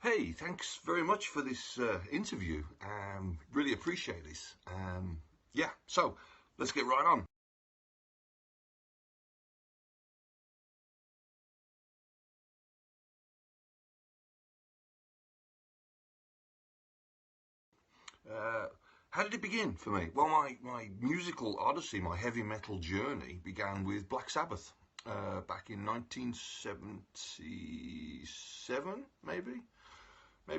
Hey, thanks very much for this interview. Really appreciate this. Yeah, so let's get right on. Uh, how did it begin for me? Well, my musical odyssey, my heavy metal journey began with Black Sabbath back in 1977, maybe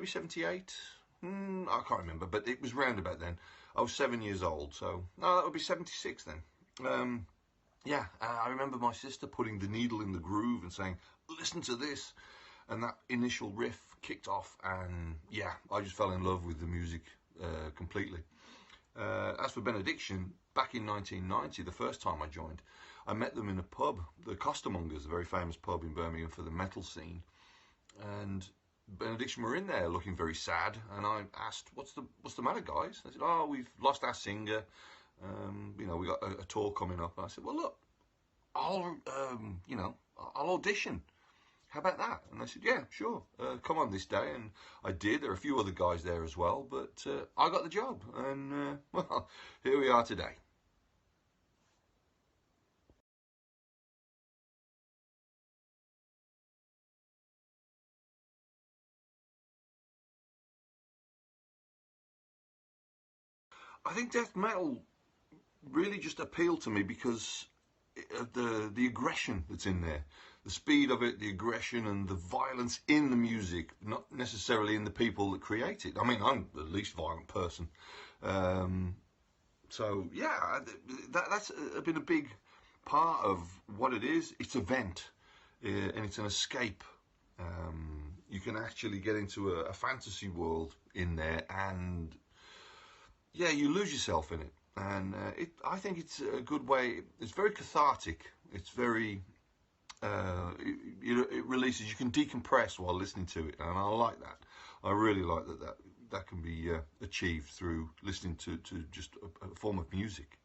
78. I can't remember, but it was round about then. I was 7 years old, so no, that would be 76 then. Yeah, I remember my sister putting the needle in the groove and saying, "Listen to this," and that initial riff kicked off, and yeah, I just fell in love with the music completely. As for Benediction, back in 1990, the first time I joined, I met them in a pub, the Costermongers, a very famous pub in Birmingham for the metal scene, and Benediction were in there looking very sad, and I asked, "What's the matter, guys?" They said, "Oh, we've lost our singer. We got a tour coming up." And I said, "Well, look, I'll audition. How about that?" And they said, "Yeah, sure. Come on this day." And I did. There are a few other guys there as well, but I got the job, and well, here we are today. I think death metal really just appealed to me because of the aggression that's in there, the speed of it, the aggression and the violence in the music, not necessarily in the people that create it. I mean, I'm the least violent person, um, so yeah, that's been a big part of what it is. It's a vent, and it's an escape. You can actually get into a fantasy world in there, and yeah, you lose yourself in it. And I think it's a good way. It's very cathartic. It's very, it releases. You can decompress while listening to it, and I like that. I really like that can be achieved through listening to just a form of music.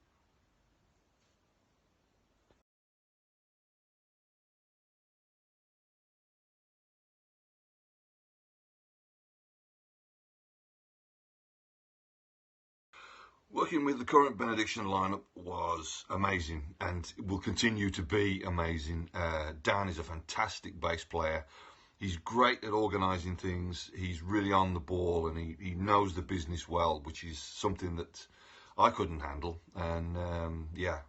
Working with the current Benediction lineup was amazing, and it will continue to be amazing. Dan is a fantastic bass player. He's great at organising things. He's really on the ball, and he knows the business well, which is something that I couldn't handle. And yeah,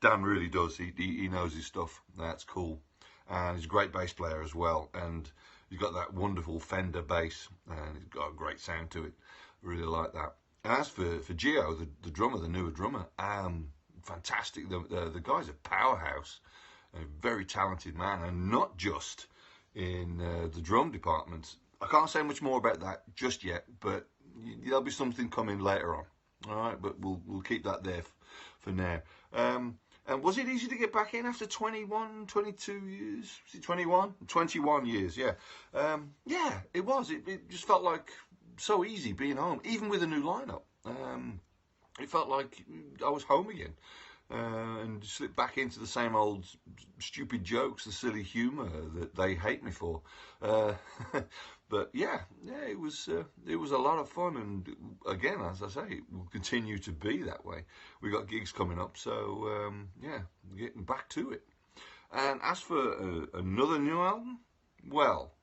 Dan really does. He knows his stuff. That's cool. And he's a great bass player as well. And he's got that wonderful Fender bass, and he's got a great sound to it. Really like that. As for Gio, the drummer, the newer drummer, fantastic. The guy's a powerhouse, a very talented man, and not just in the drum department. I can't say much more about that just yet, but there'll be something coming later on. All right, but we'll keep that there for now. And was it easy to get back in after 21, 22 years? Was it 21? 21 years, yeah. Yeah, it was. It just felt like so easy being home, even with a new lineup. It felt like I was home again, and slipped back into the same old stupid jokes, the silly humour that they hate me for. Uh, but yeah, it was a lot of fun, and again, as I say, it will continue to be that way. We got gigs coming up, so yeah, getting back to it. And as for another new album, well,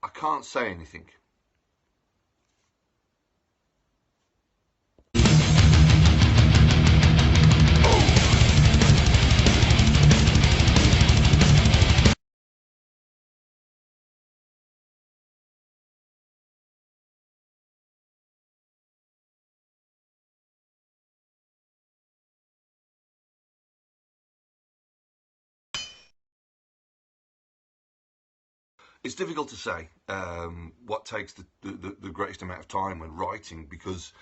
I can't say anything. It's difficult to say what takes the greatest amount of time when writing, because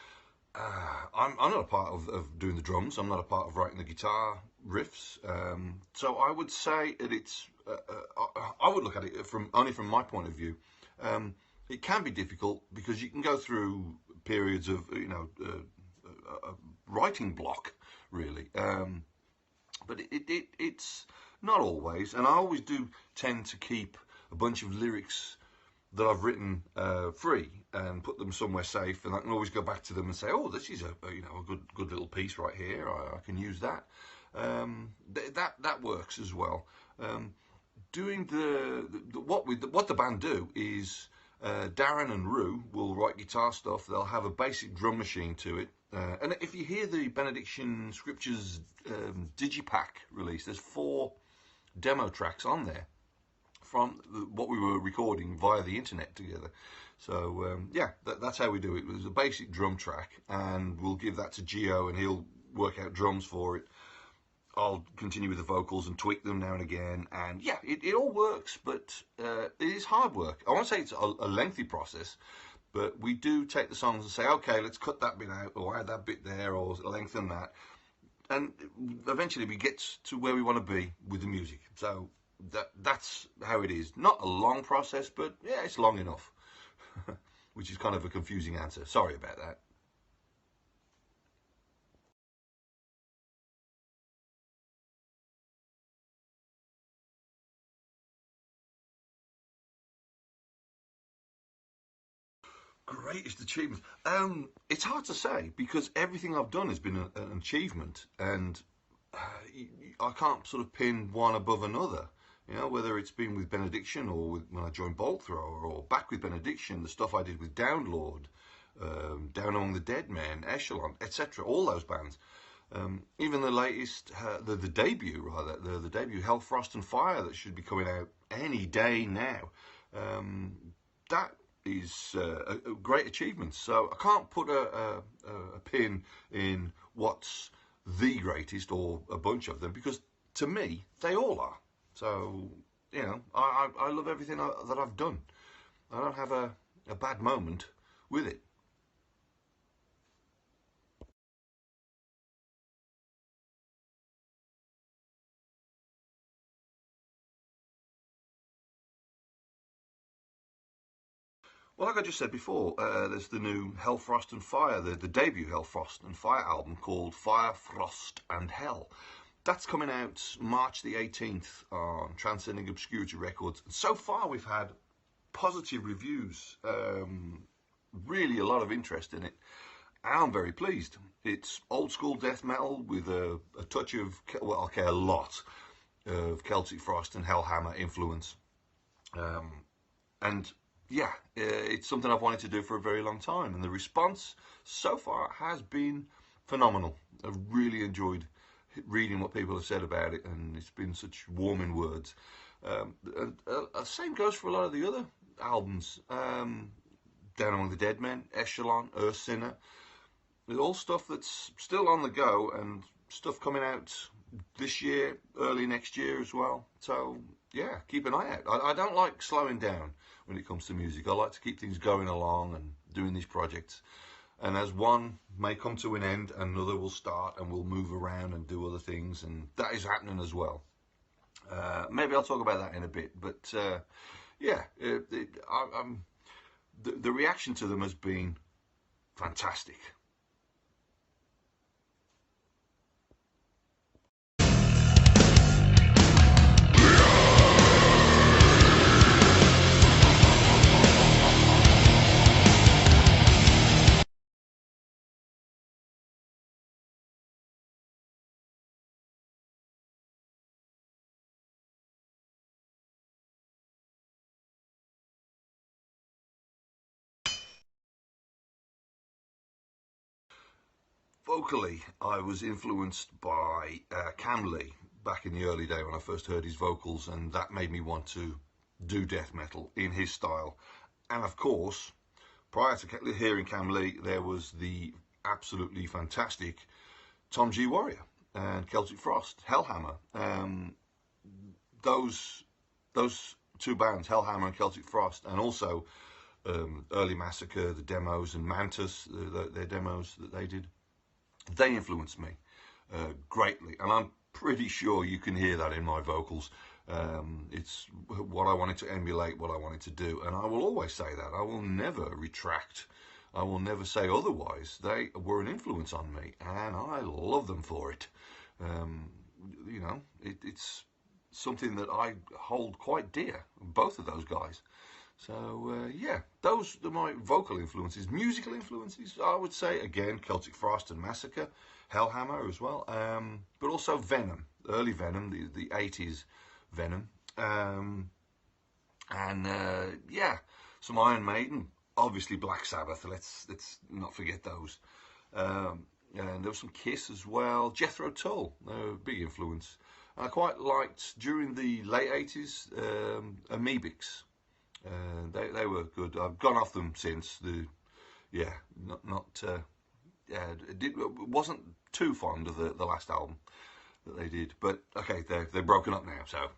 I'm not a part of doing the drums. I'm not a part of writing the guitar riffs. So I would say that it's. I would look at it only from my point of view. It can be difficult because you can go through periods of a writing block, really. But it's not always, and I always do tend to keep a bunch of lyrics that I've written free and put them somewhere safe, and I can always go back to them and say, oh, this is a good little piece right here. I can use that. That works as well. Doing what the band do is Darren and Rue will write guitar stuff. They'll have a basic drum machine to it. And if you hear the Benediction Scriptures Digipack release, there's 4 demo tracks on there from what we were recording via the internet together. So yeah, that's how we do it. There's a basic drum track, and we'll give that to Gio, and he'll work out drums for it. I'll continue with the vocals and tweak them now and again, and yeah, it all works, but it is hard work. I won't say it's a lengthy process, but we do take the songs and say, okay, let's cut that bit out, or add that bit there, or lengthen that, and eventually we get to where we want to be with the music. So that's how it is. Not a long process, but yeah, it's long enough, which is kind of a confusing answer. Sorry about that. Greatest achievement. It's hard to say because everything I've done has been an achievement, and I can't sort of pin one above another. You know, whether it's been with Benediction or when I joined Bolt Thrower, or back with Benediction, the stuff I did with Downlord, Down Among the Dead Men, Echelon, etc. All those bands. Even the latest, the debut rather, the debut Hellfrost and Fire that should be coming out any day now. That is a great achievement. So I can't put a pin in what's the greatest or a bunch of them, because to me they all are. So you know, I love everything that I've done. I don't have a bad moment with it. Well, like I just said before, there's the new Hellfrost and Fire, the debut Hellfrost and Fire album called Fire, Frost and Hell. That's coming out March the 18th on Transcending Obscurity Records. So far we've had positive reviews, really a lot of interest in it. I'm very pleased. It's old school death metal with a touch of, well, okay, a lot of Celtic Frost and Hellhammer influence. And yeah, it's something I've wanted to do for a very long time, and the response so far has been phenomenal. I've really enjoyed reading what people have said about it, and it's been such warming words. Same goes for a lot of the other albums. Down Among the Dead Men, Echelon, Ursinne. It's all stuff that's still on the go, and stuff coming out this year, early next year as well. So yeah, keep an eye out. I don't like slowing down when it comes to music. I like to keep things going along and doing these projects. And as one may come to an end, another will start, and we'll move around and do other things, and that is happening as well. Maybe I'll talk about that in a bit, but yeah, the reaction to them has been fantastic. Vocally, I was influenced by Cam Lee back in the early day when I first heard his vocals, and that made me want to do death metal in his style. And of course, prior to hearing Cam Lee, there was the absolutely fantastic Tom G. Warrior and Celtic Frost, Hellhammer. Those two bands, Hellhammer and Celtic Frost, and also Early Massacre, the demos, and Mantis, their demos that they did. They influenced me greatly, and I'm pretty sure you can hear that in my vocals. It's what I wanted to emulate, what I wanted to do, and I will always say that. I will never retract. I will never say otherwise. They were an influence on me, and I love them for it. You know, it's something that I hold quite dear, both of those guys. So, yeah, those are my vocal influences. Musical influences, I would say, again, Celtic Frost and Massacre, Hellhammer as well, but also Venom, early Venom, the 80s Venom, yeah, some Iron Maiden, obviously Black Sabbath, let's not forget those, and there was some Kiss as well, Jethro Tull, big influence. I quite liked, during the late 80s, Amoebics. They were good. I've gone off them since. Yeah, wasn't too fond of the last album that they did, but okay, they're broken up now, so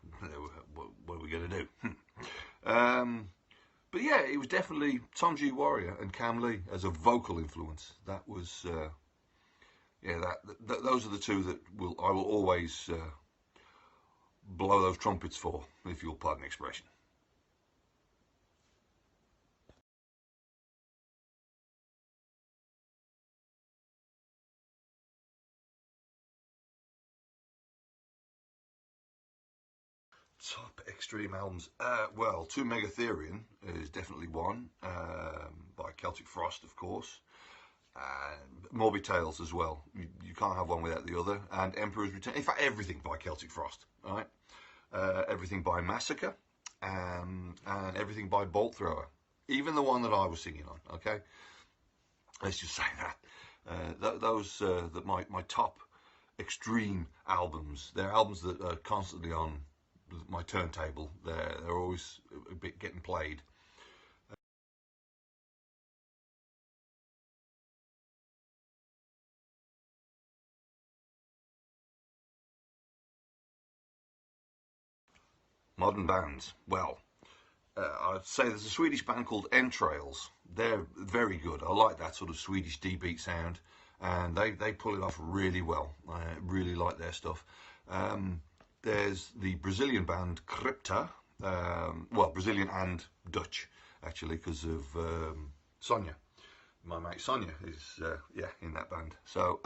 what are we going to do? But yeah, it was definitely Tom G. Warrior and Cam Lee as a vocal influence. That was yeah, those are the two that I will always blow those trumpets for, if you'll pardon the expression. Top extreme albums. Well, To Megatherion is definitely one, by Celtic Frost, of course. And Morbid Tales as well. You can't have one without the other. And Emperor's Return. In fact, everything by Celtic Frost. All right. Everything by Massacre, and everything by Bolt Thrower. Even the one that I was singing on. Okay. Let's just say that. Those my top extreme albums. They're albums that are constantly on my turntable. They're always a bit getting played. Modern bands. Well, I'd say there's a Swedish band called Entrails. They're very good. I like that sort of Swedish D-beat sound, and they pull it off really well. I really like their stuff. There's the Brazilian band Crypta, well, Brazilian and Dutch, actually, because of Sonia. My mate Sonia is, yeah, in that band. So,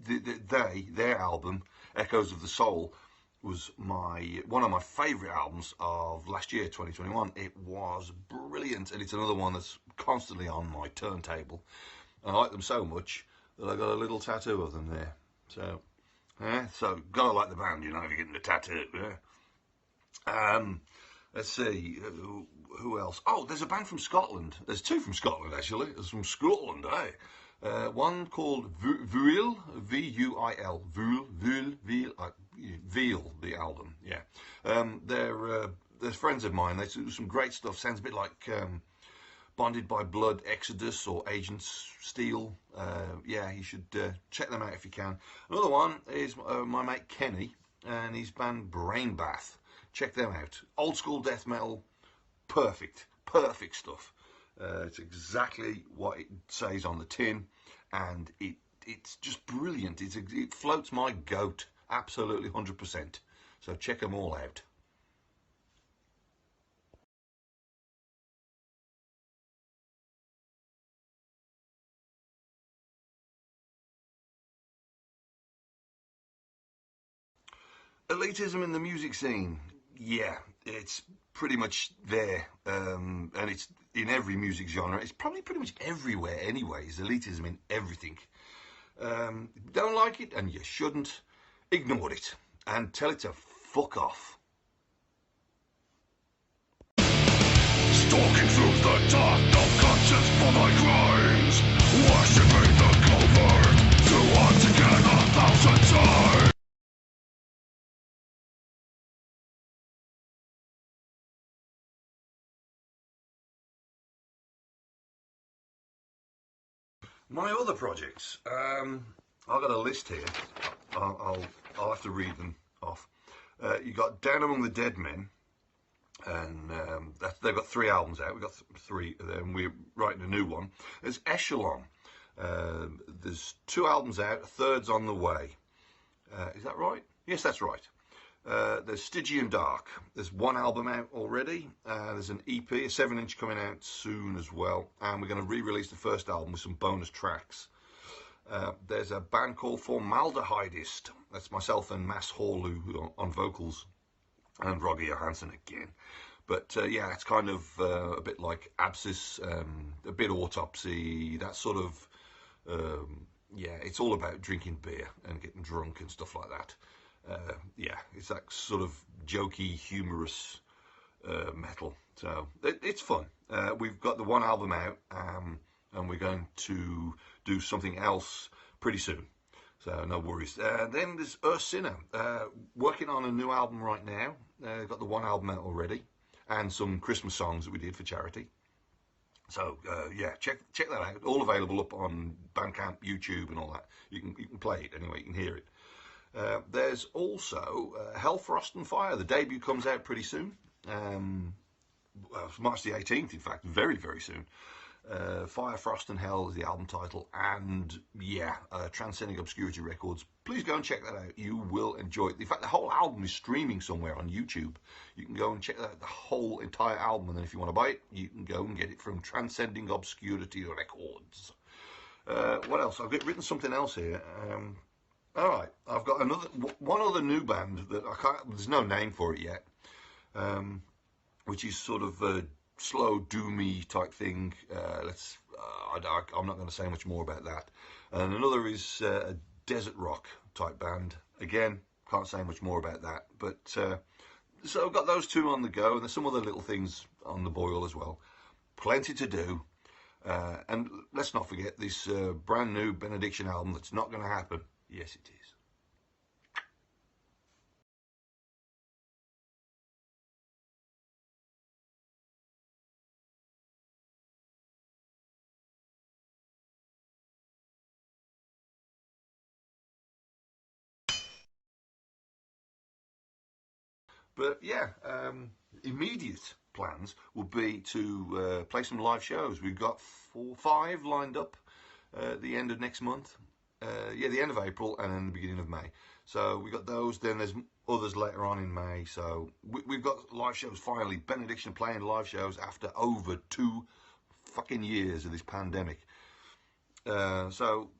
their album, Echoes of the Soul, was one of my favourite albums of last year, 2021. It was brilliant, and it's another one that's constantly on my turntable. And I like them so much that I got a little tattoo of them there. So, yeah, so gotta like the band, you know, if you're getting a tattoo. Yeah. Let's see, who else? Oh, there's a band from Scotland. There's two from Scotland, actually. There's from Scotland, eh? One called Vuil, V-U-I-L, Veal, the album, yeah. They're friends of mine. They do some great stuff. Sounds a bit like Bonded by Blood, Exodus, or Agents Steel. Yeah, you should check them out if you can. Another one is my mate Kenny and his band Brain Bath. Check them out. Old school death metal, perfect stuff. It's exactly what it says on the tin, and it's just brilliant. It floats my goat, absolutely 100%. So check them all out. Elitism in the music scene, yeah, it's pretty much there, and it's in every music genre. It's probably pretty much everywhere anyways. Elitism in everything. Don't like it, and you shouldn't. Ignore it and tell it to fuck off. Stalking through the dark, no conscience for my crimes, worshipping the covert, to once again 1,000 times. My other projects, I've got a list here. I'll have to read them off. You got Down Among the Dead Men, and they've got 3 albums out. We've got 3, and we're writing a new one. There's Echelon. There's 2 albums out, a third's on the way. Is that right? Yes, that's right. There's Stygian Dark. There's 1 album out already. There's an EP, a 7-inch coming out soon as well. And we're going to re-release the first album with some bonus tracks. There's a band called Formaldehydist. That's myself and Mass Hall on vocals, and Roger Johansson again. But yeah, it's kind of a bit like Abscess, a bit Autopsy, that sort of, yeah, it's all about drinking beer and getting drunk and stuff like that. Yeah, it's that sort of jokey, humorous metal. So it's fun. We've got the 1 album out, and we're going to do something else pretty soon. So no worries. Then there's Ursinne, working on a new album right now. Got the 1 album out already, and some Christmas songs that we did for charity. So yeah, check that out. All available up on Bandcamp, YouTube, and all that. You can play it anyway. You can hear it. There's also Hellfrost and Fire. The debut comes out pretty soon. Well, it's March the 18th, in fact, very, very soon. Fire, Frost and Hell is the album title, and yeah, Transcending Obscurity Records. Please go and check that out. You will enjoy it. In fact, the whole album is streaming somewhere on YouTube. You can go and check out the whole entire album, and then if you want to buy it, you can go and get it from Transcending Obscurity Records. What else? I've written something else here. All right, I've got one other new band that I can't. There's no name for it yet, which is sort of a slow, doomy type thing. I'm not going to say much more about that. And another is a desert rock type band. Again, can't say much more about that. But so I've got those 2 on the go, and there's some other little things on the boil as well. Plenty to do. And let's not forget this brand new Benediction album that's not going to happen. Yes, it is. But yeah, immediate plans will be to play some live shows. We've got 4, 5 lined up at the end of next month. Yeah, the end of April and then the beginning of May. So we got those. Then there's others later on in May. So we've got live shows finally. Benediction playing live shows after over 2 fucking years of this pandemic. So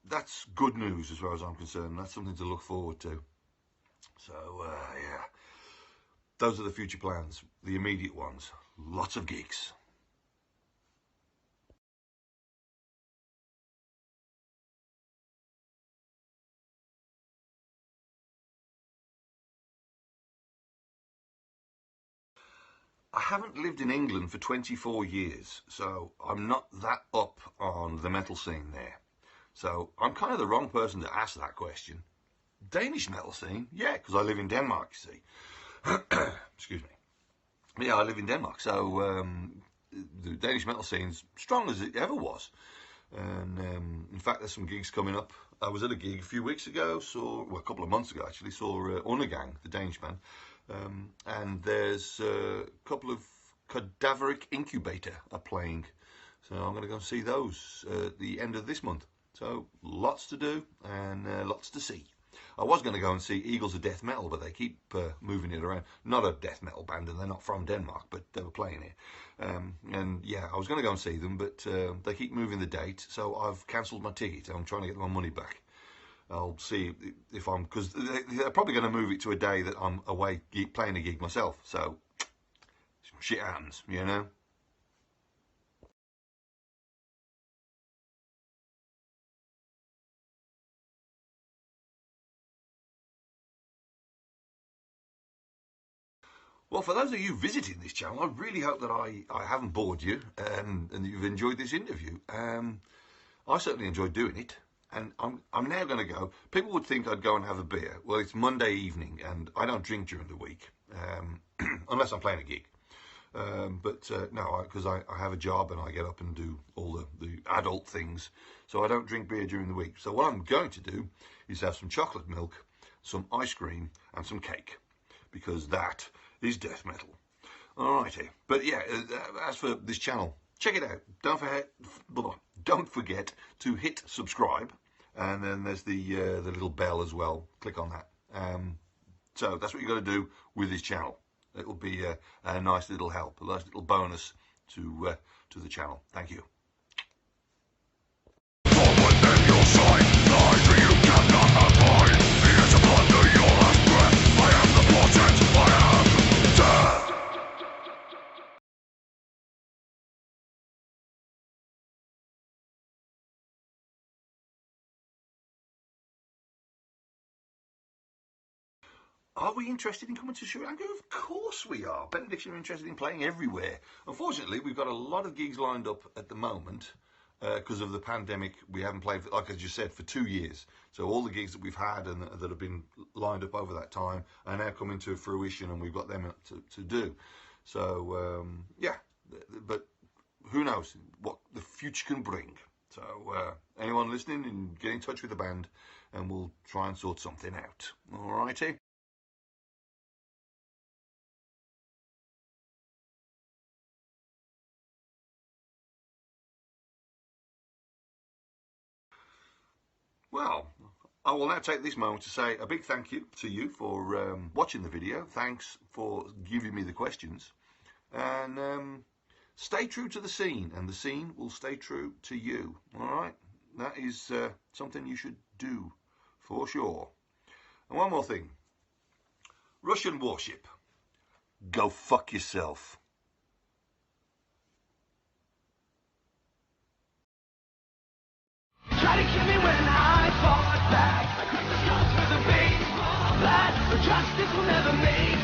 that's good news as far as I'm concerned. That's something to look forward to. So yeah, those are the future plans, the immediate ones. Lots of gigs. I haven't lived in England for 24 years, so I'm not that up on the metal scene there. So I'm kind of the wrong person to ask that question. Danish metal scene? Yeah, because I live in Denmark, you see. Excuse me. Yeah, I live in Denmark, so the Danish metal scene's strong as it ever was. And in fact, there's some gigs coming up. I was at a gig a few weeks ago, a couple of months ago actually, saw Undergang, the Danish band. And there's a couple of Cadaveric Incubator are playing. So I'm going to go and see those at the end of this month. So lots to do and lots to see. I was going to go and see Eagles of Death Metal, but they keep moving it around. Not a death metal band, and they're not from Denmark, but they were playing here. And yeah, I was going to go and see them, but they keep moving the date, so I've cancelled my ticket. I'm trying to get my money back. I'll see if I'm, because they're probably going to move it to a day that I'm away playing a gig myself. So shit happens, you know. Well, for those of you visiting this channel, I really hope that I haven't bored you and that you've enjoyed this interview. I certainly enjoyed doing it. And I'm now going to go. People would think I'd go and have a beer. Well, it's Monday evening, and I don't drink during the week, unless I'm playing a gig. But no, because I have a job and I get up and do all the adult things. So I don't drink beer during the week. So what I'm going to do is have some chocolate milk, some ice cream, and some cake, because that is death metal. Alrighty, but yeah, as for this channel, check it out. Don't forget to hit subscribe, and then there's the little bell as well. Click on that. So that's what you got to do with this channel. It will be a nice little help, a nice little bonus to the channel. Thank you. Are we interested in coming to Sri Lanka? Of course we are. Benediction are interested in playing everywhere. Unfortunately, we've got a lot of gigs lined up at the moment because of the pandemic. We haven't played, like I just said, for 2 years. So all the gigs that we've had and that have been lined up over that time are now coming to fruition, and we've got them to do. So, yeah, but who knows what the future can bring. So anyone listening, get in touch with the band and we'll try and sort something out. All righty. Well, I will now take this moment to say a big thank you to you for watching the video. Thanks for giving me the questions. And stay true to the scene, and the scene will stay true to you. All right? That is something you should do for sure. And one more thing. Russian warship. Go fuck yourself. Try to kill me when I fought back. I cracked the skulls with a baseball bat, but justice will never make